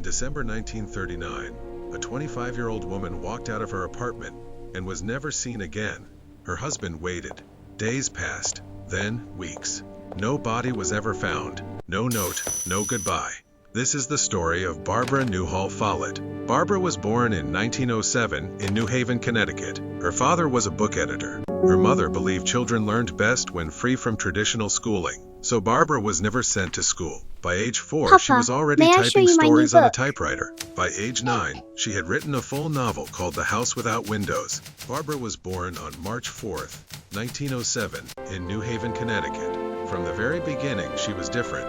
December 1939, a 25-year-old woman walked out of her apartment and was never seen again. Her husband waited. Days passed, then weeks. No body was ever found. No note, no goodbye. This is the story of Barbara Newhall Follett. Barbara was born in 1907 in New Haven, Connecticut. Her father was a book editor. Her mother believed children learned best when free from traditional schooling, so Barbara was never sent to school. By age 4, Papa, she was already may I show typing you my new stories on a book? typewriter. By age 9, she had written a full novel called The House Without Windows. Barbara was born on March 4th, 1907, in New Haven, Connecticut. From the very beginning, she was different.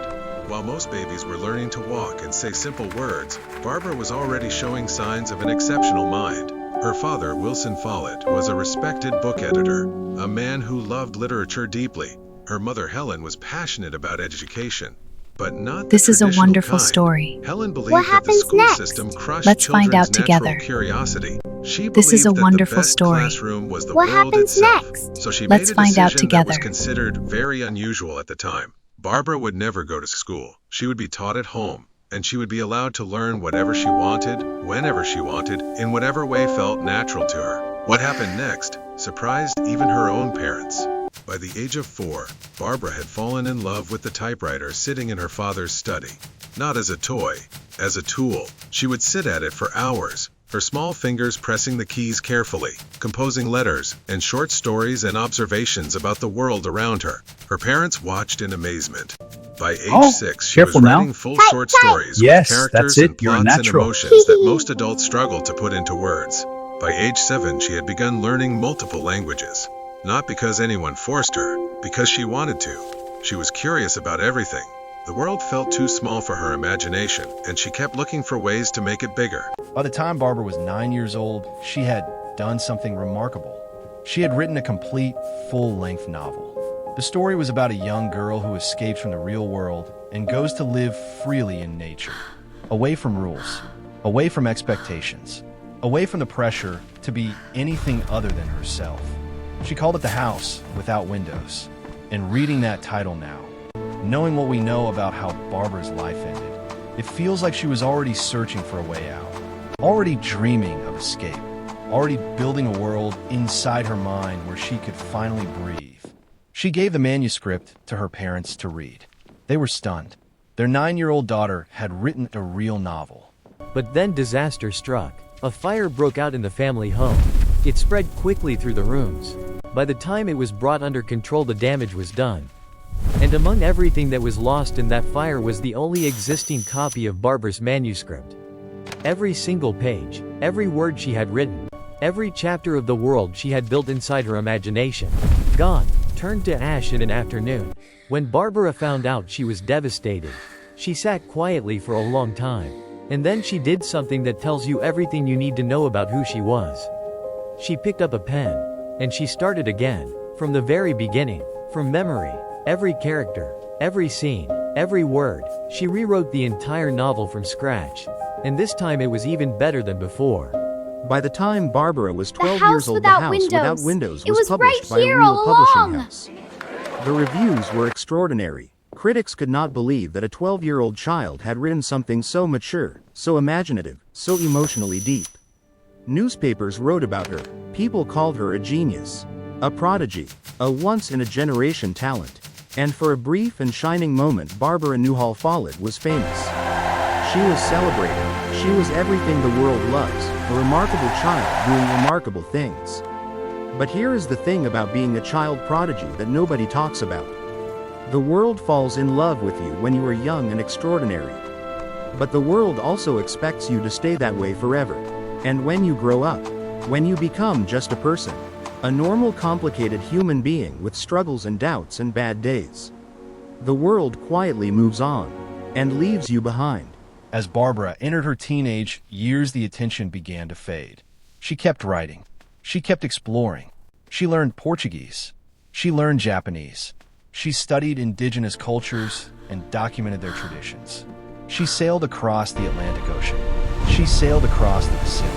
While most babies were learning to walk and say simple words, Barbara was already showing signs of an exceptional mind. Her father, Wilson Follett, was a respected book editor, a man who loved literature deeply. Her mother, Helen, was passionate about education, but not the This is a traditional wonderful kind. story. Helen believed What that the happens school next? system crushed Let's find children's out natural together. curiosity. She This is a believed that wonderful the best story. classroom was the What world happens itself. next? So she Let's made a find out decision that was together. considered very unusual at the time. Barbara would never go to school. She would be taught at home, and she would be allowed to learn whatever she wanted, whenever she wanted, in whatever way felt natural to her. What happened next surprised even her own parents. By the age of 4, Barbara had fallen in love with the typewriter sitting in her father's study. Not as a toy, as a tool. She would sit at it for hours, her small fingers pressing the keys carefully, composing letters and short stories and observations about the world around her. Her parents watched in amazement. By age 6, she was careful now. writing full short stories Yes, with characters that's it. and You're a plots and natural. emotions that most adults struggle to put into words. By age 7, she had begun learning multiple languages. Not because anyone forced her, because she wanted to. She was curious about everything. The world felt too small for her imagination, and she kept looking for ways to make it bigger. By the time Barbara was 9 years old, she had done something remarkable. She had written a complete, full-length novel. The story was about a young girl who escapes from the real world and goes to live freely in nature, away from rules, away from expectations, away from the pressure to be anything other than herself. She called it The House Without Windows. And reading that title now, knowing what we know about how Barbara's life ended, it feels like she was already searching for a way out, already dreaming of escape, already building a world inside her mind where she could finally breathe. She gave the manuscript to her parents to read. They were stunned. Their 9-year-old daughter had written a real novel. But then disaster struck. A fire broke out in the family home. It spread quickly through the rooms. By the time it was brought under control, the damage was done. And among everything that was lost in that fire was the only existing copy of Barbara's manuscript. Every single page, every word she had written, every chapter of the world she had built inside her imagination, gone, turned to ash in an afternoon. When Barbara found out, she was devastated. She sat quietly for a long time. And then she did something that tells you everything you need to know about who she was. She picked up a pen, and she started again, from the very beginning, from memory. Every character, every scene, every word, she rewrote the entire novel from scratch. And this time it was even better than before. By the time Barbara was 12 House years old, The Without House Windows. Without Windows It was was published right by a here real all publishing along. house. The reviews were extraordinary. Critics could not believe that a 12-year-old child had written something so mature, so imaginative, so emotionally deep. Newspapers wrote about her. People called her a genius, a prodigy, a once-in-a-generation talent. And for a brief and shining moment, Barbara Newhall Follett was famous. She was celebrated. She was everything the world loves, a remarkable child doing remarkable things. But here is the thing about being a child prodigy that nobody talks about. The world falls in love with you when you are young and extraordinary. But the world also expects you to stay that way forever. And when you grow up, when you become just a person, a normal, complicated human being with struggles and doubts and bad days, the world quietly moves on and leaves you behind. As Barbara entered her teenage years, the attention began to fade. She kept writing. She kept exploring. She learned Portuguese. She learned Japanese. She studied indigenous cultures and documented their traditions. She sailed across the Atlantic Ocean. She sailed across the Pacific.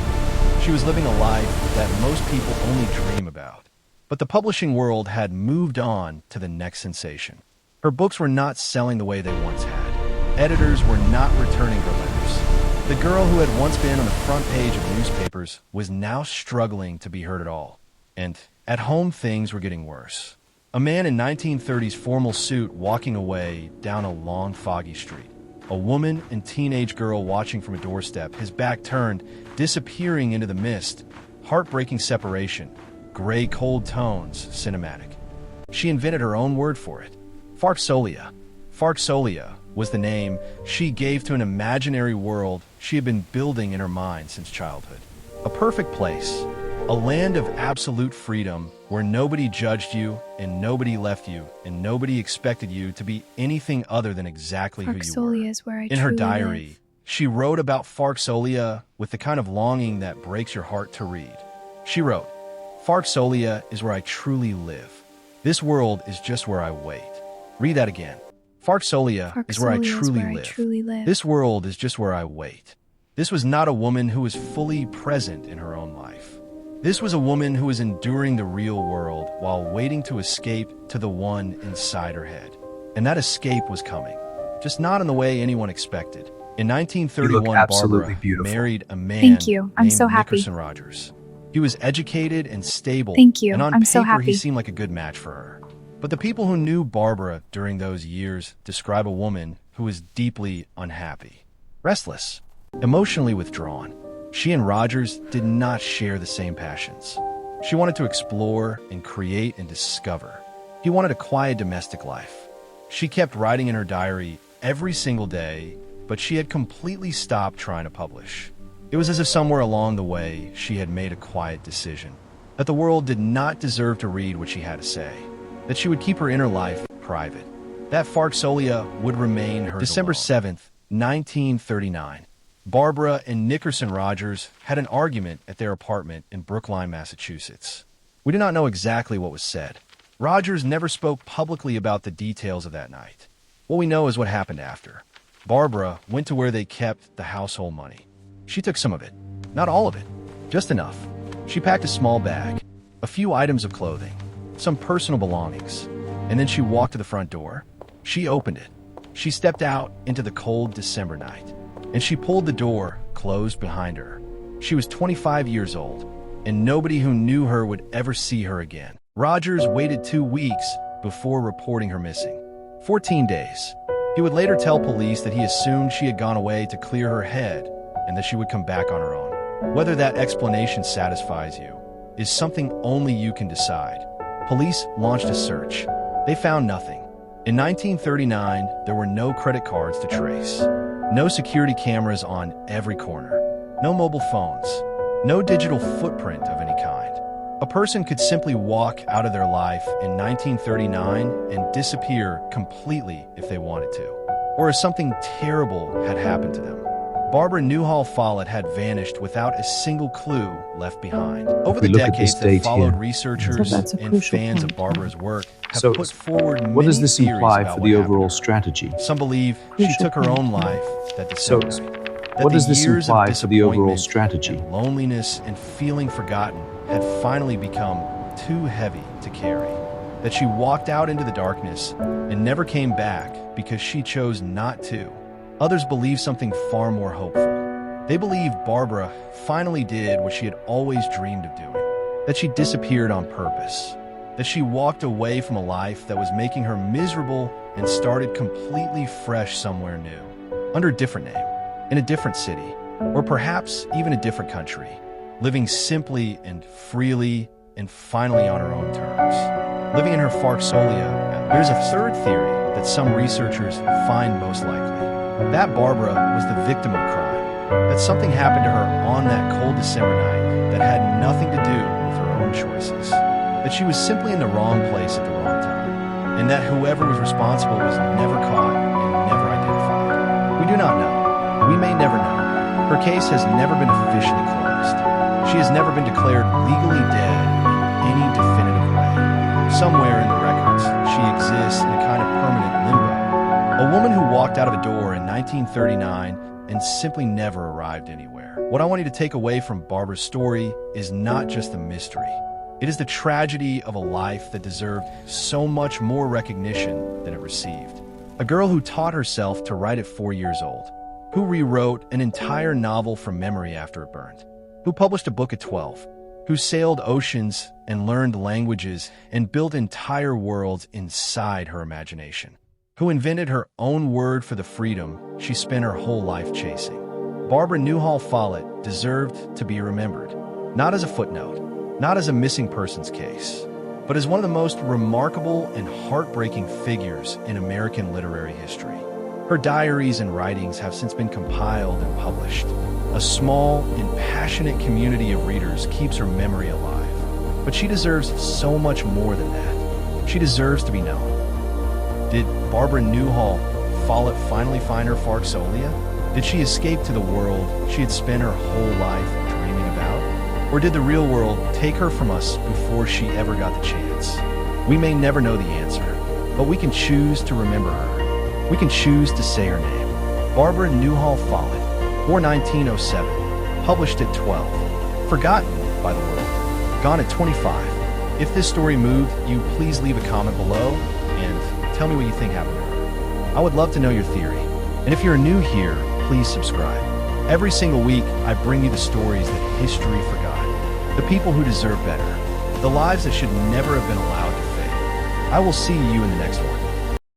She was living a life that most people only dream about. But the publishing world had moved on to the next sensation. Her books were not selling the way they once had. Editors were not returning her letters. The girl who had once been on the front page of newspapers was now struggling to be heard at all. And at home, things were getting worse. A man in 1930s formal suit walking away down a long, foggy street. A woman and teenage girl watching from a doorstep, his back turned, disappearing into the mist. Heartbreaking separation. Gray, cold tones, cinematic. She invented her own word for it. Farxolia. Farxolia was the name she gave to an imaginary world she had been building in her mind since childhood. A perfect place. A land of absolute freedom where nobody judged you and nobody left you and nobody expected you to be anything other than exactly who you were. Farxolia is where I In her truly diary, live. she wrote about Farxolia with the kind of longing that breaks your heart to read. She wrote, "Farxolia is where I truly live. This world is just where I wait." Read that again. Farxolia is where I truly live. This world is just where I wait. This was not a woman who was fully present in her own life. This was a woman who was enduring the real world while waiting to escape to the one inside her head. And that escape was coming, just not in the way anyone expected. In 1931, absolutely Barbara beautiful. married a man Thank you. I'm named so happy. Nickerson Rogers. He was educated and stable, Thank you. and on I'm paper so he happy. seemed like a good match for her. But the people who knew Barbara during those years describe a woman who was deeply unhappy, restless, emotionally withdrawn. She and Rogers did not share the same passions. She wanted to explore and create and discover. He wanted a quiet domestic life. She kept writing in her diary every single day, but she had completely stopped trying to publish. It was as if somewhere along the way she had made a quiet decision that the world did not deserve to read what she had to say, that she would keep her inner life private, that Farxolia would remain hers. December 7th, 1939. Barbara and Nickerson Rogers had an argument at their apartment in Brookline, Massachusetts. We do not know exactly what was said. Rogers never spoke publicly about the details of that night. What we know is what happened after. Barbara went to where they kept the household money. She took some of it, not all of it, just enough. She packed a small bag, a few items of clothing, some personal belongings, and then she walked to the front door. She opened it. She stepped out into the cold December night, and she pulled the door closed behind her. She was 25 years old, and nobody who knew her would ever see her again. Rogers waited 2 weeks before reporting her missing. 14 days. He would later tell police that he assumed she had gone away to clear her head and that she would come back on her own. Whether that explanation satisfies you is something only you can decide. Police launched a search. They found nothing. In 1939, there were no credit cards to trace, no security cameras on every corner, no mobile phones, no digital footprint of any kind. A person could simply walk out of their life in 1939 and disappear completely if they wanted to, or if something terrible had happened to them. Barbara Newhall Follett had vanished without a single clue left behind. Over the look at this decades that date followed, here. researchers That's a and crucial fans of point. Barbara's work have So, put forward what does many this theories imply about for what the happened to overall her. strategy? Some believe she Crucial took her point. own life that So, December night. That what the does this years of imply for the overall disappointment strategy? and loneliness and feeling forgotten had finally become too heavy to carry. That she walked out into the darkness and never came back because she chose not to. Others believe something far more hopeful. They believe Barbara finally did what she had always dreamed of doing. That she disappeared on purpose. That she walked away from a life that was making her miserable and started completely fresh somewhere new. Under a different name, in a different city, or perhaps even a different country. Living simply and freely and finally on her own terms. Living in her Farxolia. There's a third theory that some researchers find most likely. That Barbara was the victim of crime. That something happened to her on that cold December night that had nothing to do with her own choices. That she was simply in the wrong place at the wrong time. And that whoever was responsible was never caught and never identified. We do not know. We may never know. Her case has never been officially closed. She has never been declared legally dead in any definitive way. Somewhere in the records, she exists in a kind of permanent limbo. A woman who walked out of a door in 1939 and simply never arrived anywhere. What I want you to take away from Barbara's story is not just the mystery. It is the tragedy of a life that deserved so much more recognition than it received. A girl who taught herself to write at 4 years old. who rewrote an entire novel from memory after it burned, who published a book at 12, who sailed oceans and learned languages and built entire worlds inside her imagination, who invented her own word for the freedom she spent her whole life chasing. Barbara Newhall Follett deserved to be remembered, not as a footnote, not as a missing persons case, but as one of the most remarkable and heartbreaking figures in American literary history. Her diaries and writings have since been compiled and published. A small and passionate community of readers keeps her memory alive. But she deserves so much more than that. She deserves to be known. Did Barbara Newhall Follett finally find her Farxolia? Did she escape to the world she had spent her whole life dreaming about? Or did the real world take her from us before she ever got the chance? We may never know the answer, but we can choose to remember her. We can choose to say her name. Barbara Newhall Follett, born 1907, published at 12, forgotten by the world, gone at 25. If this story moved you, please leave a comment below and tell me what you think happened to her. I would love to know your theory. And if you're new here, please subscribe. Every single week, I bring you the stories that history forgot, the people who deserve better, the lives that should never have been allowed to fade. I will see you in the next one.